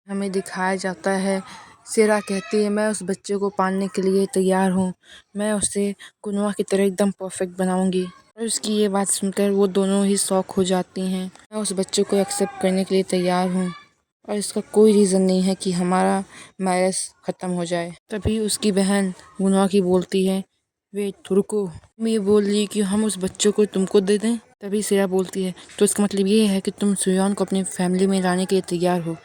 हमें दिखाया जाता है। सेरा कहती है मैं उस बच्चे को पालने के लिए तैयार हूँ, मैं उसे गुनवा की तरह एकदम परफेक्ट बनाऊंगी। और उसकी ये बात सुनकर वो दोनों ही शॉक हो जाती हैं। मैं उस बच्चे को एक्सेप्ट करने के लिए तैयार हूँ और इसका कोई रीज़न नहीं है कि हमारा मैरिज ख़त्म हो जाए। तभी उसकी बहन गुनवा की बोलती है वेट रुको, मैं ये बोल रही कि हम उस बच्चे को तुमको दे दें। तभी सेरा बोलती है तो इसका मतलब ये है कि तुम सुयोन को अपनी फैमिली में लाने के लिए तैयार हो।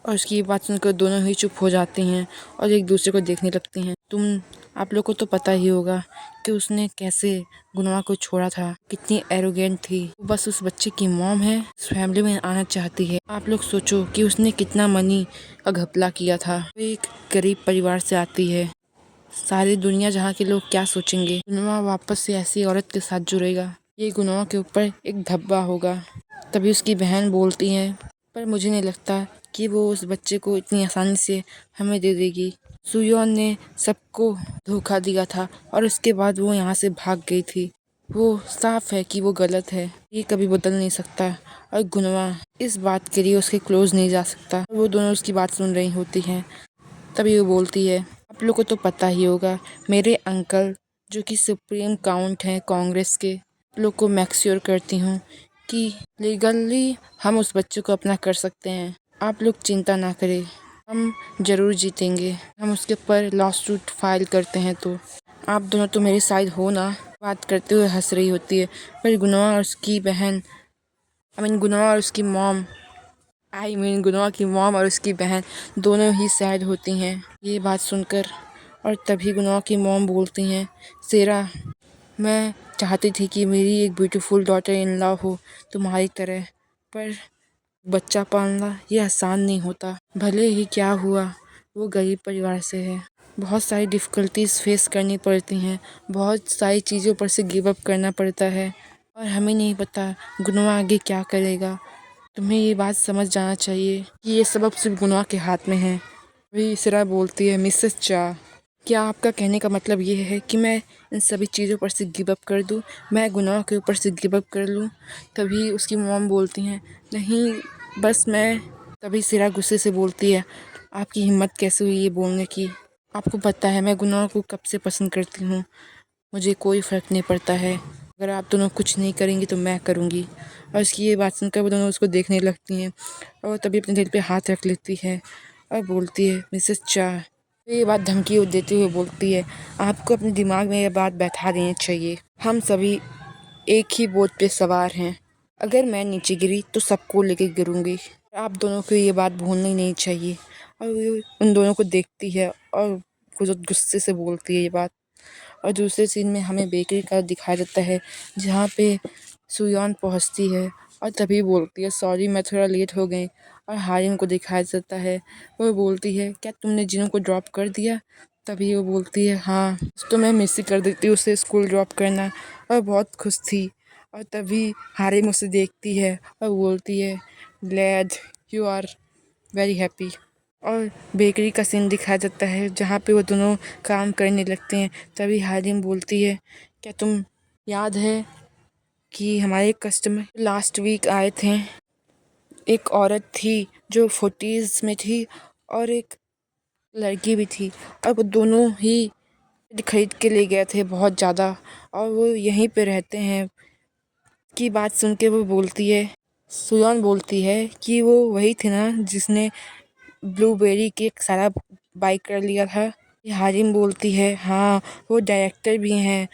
और उसकी ये बात सुनकर दोनों ही चुप हो जाती हैं और एक दूसरे को देखने लगती हैं। आप लोग को तो पता ही होगा कि उसने कैसे गुनवा को छोड़ा था, कितनी एरोगेंट थी। बस उस बच्चे की मॉम है, इस फैमिली में आना चाहती है। आप लोग सोचो कि उसने कितना मनी का घपला किया था। वो एक गरीब परिवार से आती है, सारी दुनिया जहाँ के लोग क्या सोचेंगे। गुनवा वापस से ऐसी औरत के साथ जुड़ेगा, ये गुनवा के ऊपर एक धब्बा होगा। तभी उसकी बहन बोलती है पर मुझे नहीं लगता कि वो उस बच्चे को इतनी आसानी से हमें दे देगी। सुयोन ने सबको धोखा दिया था और उसके बाद वो यहाँ से भाग गई थी। वो साफ है कि वो गलत है, ये कभी बदल नहीं सकता। और गुनवा इस बात के लिए उसके क्लोज नहीं जा सकता। वो दोनों उसकी बात सुन रही होती हैं। तभी वो बोलती है आप लोग को तो पता ही होगा, मेरे अंकल जो कि सुप्रीम काउंट हैं कांग्रेस के, लोग को मेक श्योर करती हूँ कि लीगली हम उस बच्चे को अपना कर सकते हैं। आप लोग चिंता ना करें, हम ज़रूर जीतेंगे। हम उसके ऊपर लॉ सूट फाइल करते हैं तो आप दोनों तो मेरी साइड हो ना। बात करते हुए हंस रही होती है पर गुनवा और उसकी बहन गुनवा और उसकी मॉम गुनवा की मॉम और उसकी बहन दोनों ही सैड होती हैं ये बात सुनकर। और तभी गुनवा की मॉम बोलती हैं सेरा, मैं चाहती थी कि मेरी एक ब्यूटीफुल डॉटर इन लॉ हो तुम्हारी तरह, पर बच्चा पालना ये आसान नहीं होता। भले ही क्या हुआ, वो गरीब परिवार से है, बहुत सारी डिफ़िकल्टीज फेस करनी पड़ती हैं, बहुत सारी चीज़ों पर से गिव अप करना पड़ता है और हमें नहीं पता गुनवा आगे क्या करेगा। तुम्हें ये बात समझ जाना चाहिए कि ये सबब सिर्फ गुनवा के हाथ में है। वही इसरा बोलती है मिसेस चा, क्या आपका कहने का मतलब ये है कि मैं इन सभी चीज़ों पर से गिव अप कर दूँ, मैं गुनाह के ऊपर से गिव अप कर लूँ? तभी उसकी मॉम बोलती हैं नहीं बस मैं। तभी सिरा गुस्से से बोलती है आपकी हिम्मत कैसे हुई ये बोलने की? आपको पता है मैं गुनाह को कब से पसंद करती हूँ, मुझे कोई फ़र्क नहीं पड़ता है, अगर आप दोनों कुछ नहीं करेंगी तो मैं करूँगी। और उसकी ये बात सुनकर वो दोनों उसको देखने लगती हैं और तभी अपने दिल पे हाथ रख लेती है और बोलती है मिसेस चा। ये बात धमकी देते हुए बोलती है आपको अपने दिमाग में ये बात बैठा देनी चाहिए, हम सभी एक ही बोट पे सवार हैं, अगर मैं नीचे गिरी तो सबको लेके गिरूंगी। आप दोनों को ये बात भूलनी नहीं चाहिए। और वो उन दोनों को देखती है और गुस्से से बोलती है ये बात। और दूसरे सीन में हमें बेकरी का दिखाया जाता है जहाँ पे सुयोन पहुँचती है और तभी बोलती है सॉरी मैं थोड़ा लेट हो गई। और हारिम को दिखाया जाता है, वो बोलती है क्या तुमने जिनों को ड्रॉप कर दिया? तभी वो बोलती है हाँ तो मैं मिस ही कर देती उसे स्कूल ड्रॉप करना, और बहुत खुश थी। और तभी हारिम उसे देखती है और बोलती है glad you are very happy. और बेकरी का सीन दिखाया जाता है जहाँ पे वो दोनों काम करने लगते हैं। तभी हारिम बोलती है क्या तुम याद है कि हमारे कस्टमर लास्ट वीक आए थे, एक औरत थी जो 40s में थी और एक लड़की भी थी, और वो दोनों ही खरीद के ले गए थे बहुत ज़्यादा, और वो यहीं पे रहते हैं। की बात सुन के वो बोलती है सुयोन बोलती है कि वो वही थी ना जिसने ब्लूबेरी केक सारा बाई कर लिया था। ये हारिम बोलती है हाँ वो डायरेक्टर भी हैं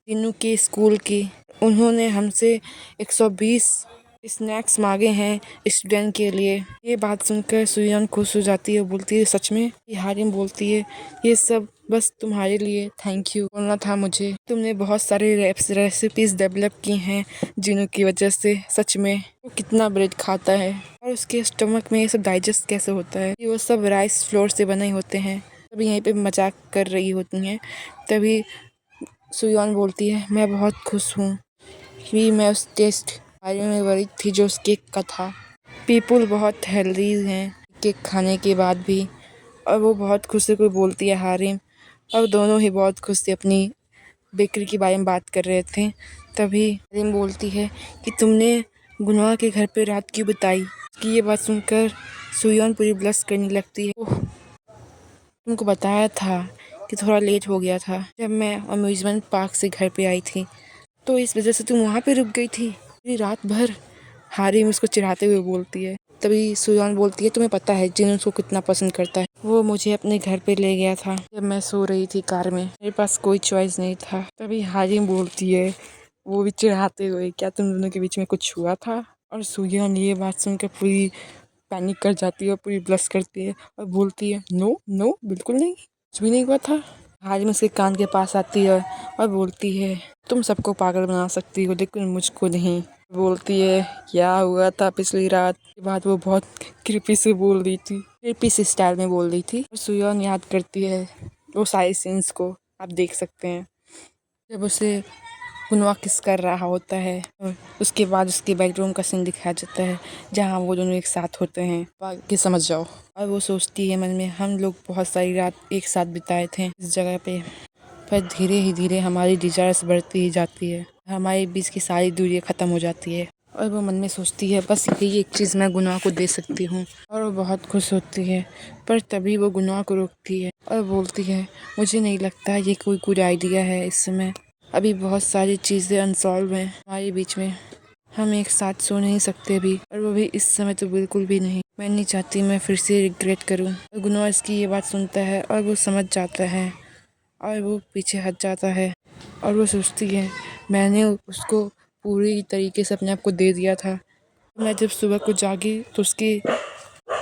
तीनों के स्कूल की, उन्होंने हमसे 120 स्नैक्स मांगे हैं स्टूडेंट के लिए। ये बात सुनकर सुयोन खुश हो जाती है, बोलती है सच में? ये हारिम बोलती है ये सब बस तुम्हारे लिए थैंक यू बोलना था मुझे, तुमने बहुत सारे रेसिपीज़ डेवलप की हैं जिनों की वजह से। सच में वो कितना ब्रेड खाता है और उसके स्टमक में ये सब डाइजेस्ट कैसे होता है, ये वो सब राइस फ्लोर से बने होते हैं। तभी यहीं पे मजाक कर रही होती हैं। तभी सुयोन बोलती है मैं बहुत खुश हूँ कि मैं उस टेस्ट बारे में वरी थी जो उस केक का था। पीपल बहुत हेल्दी हैं केक खाने के बाद भी, और वो बहुत खुश होकर बोलती है हारिम। और दोनों ही बहुत खुश थे, अपनी बेकरी के बारे में बात कर रहे थे। तभी हारिम बोलती है कि तुमने गुनवा के घर पे रात क्यों बिताई? कि ये बात सुनकर सुयोन पूरी ब्लश करने लगती है। ओह, तुमको बताया था कि थोड़ा लेट हो गया था जब मैं अम्यूज़मेंट पार्क से घर पे आई थी, तो इस वजह से तुम वहाँ पे रुक गई थी। पूरी रात भर हारिम उसको चिढ़ाते हुए बोलती है। तभी सुयोन बोलती है, तुम्हें पता है जिन उसको कितना पसंद करता है। वो मुझे अपने घर पे ले गया था जब मैं सो रही थी कार में, मेरे पास कोई चॉइस नहीं था। तभी हारिम बोलती है, वो भी चिढ़ाते हुए, क्या तुम दोनों के बीच में कुछ हुआ था? और सुयोन ये बात सुनकर पूरी पैनिक कर जाती है और पूरी ब्लश करती है और बोलती है, नो नो बिल्कुल नहीं, कुछ भी नहीं हुआ था। हारिम उसके कान के पास आती है और बोलती है, तुम सबको पागल बना सकती हो लेकिन मुझको नहीं। बोलती है, क्या हुआ था पिछली रात? के बाद वो बहुत कृपी से बोल रही थी, कृपी से स्टाइल में बोल रही थी। और सुयोन याद करती है वो सारे सीन्स को, आप देख सकते हैं जब उसे गुनवा किस कर रहा होता है और उसके बाद उसके बेडरूम का सीन दिखाया जाता है जहाँ वो दोनों एक साथ होते हैं। बाकी समझ जाओ। और वो सोचती है मन में, हम लोग बहुत सारी रात एक साथ बिताए थे इस जगह पे, पर धीरे ही धीरे हमारी डिजायर्स बढ़ती ही जाती है, हमारे बीच की सारी दूरियां ख़त्म हो जाती है। और वो मन में सोचती है, बस यही एक चीज़ मैं गुनाह को दे सकती हूँ। और वो बहुत खुश होती है, पर तभी वो गुनाह को रोकती है और बोलती है, मुझे नहीं लगता ये कोई गुड आइडिया है इस समय। अभी बहुत सारी चीज़ें अनसॉल्व हैं हमारे बीच में, हम एक साथ सो नहीं सकते अभी, और वो भी इस समय तो बिल्कुल भी नहीं। मैं नहीं चाहती मैं फिर से रिग्रेट करूँ। और गुनाह इसकी ये बात सुनता है और वो समझ जाता है और वो पीछे हट जाता है। और वो सोचती है, मैंने उसको पूरी तरीके से अपने आप को दे दिया था। मैं जब सुबह को जागी तो उसके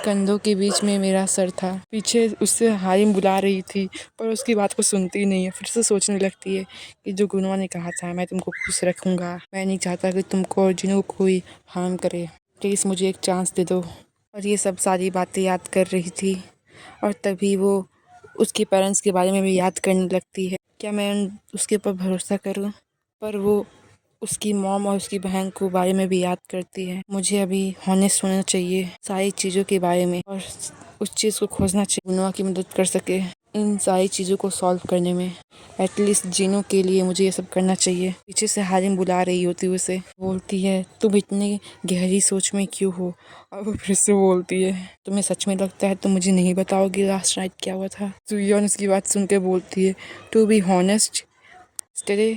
कंधों के बीच में मेरा सर था, पीछे उससे हारिम बुला रही थी पर उसकी बात को सुनती नहीं है। फिर से सोचने लगती है कि जो गुनवा ने कहा था, मैं तुमको खुश रखूँगा, मैं नहीं चाहता कि तुमको और जिन्हों को कोई हार्म करे, प्लीज़ मुझे एक चांस दे दो। और ये सब सारी बातें याद कर रही थी और तभी वो उसके पेरेंट्स के बारे में भी याद करने लगती है। क्या मैं उसके ऊपर भरोसा करूं? पर वो उसकी मॉम और उसकी बहन को बारे में भी याद करती है। मुझे अभी हॉनेस्ट होना चाहिए सारी चीज़ों के बारे में और उस चीज़ को खोजना चाहिए गुनवा की मदद कर सके इन सारी चीज़ों को सॉल्व करने में। एटलीस्ट जीनों के लिए मुझे ये सब करना चाहिए। पीछे से हारिम बुला रही होती है उसे, बोलती है, तुम इतनी गहरी सोच में क्यों हो? और वो फिर से बोलती है, तुम्हें सच में लगता है तुम मुझे नहीं बताओगी लास्ट नाइट क्या हुआ था? सुयोन उसकी बात सुन के बोलती है, टू बी हॉनेस्ट टुडे,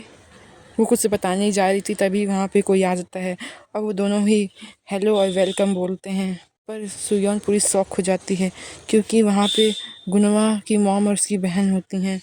वो कुछ से बताने ही जा रही थी तभी वहाँ पे कोई आ जाता है और वो दोनों ही हेलो और वेलकम बोलते हैं। पर सुयोन पूरी शॉक हो जाती है क्योंकि वहाँ पे गुनवा की मॉम और उसकी बहन होती हैं।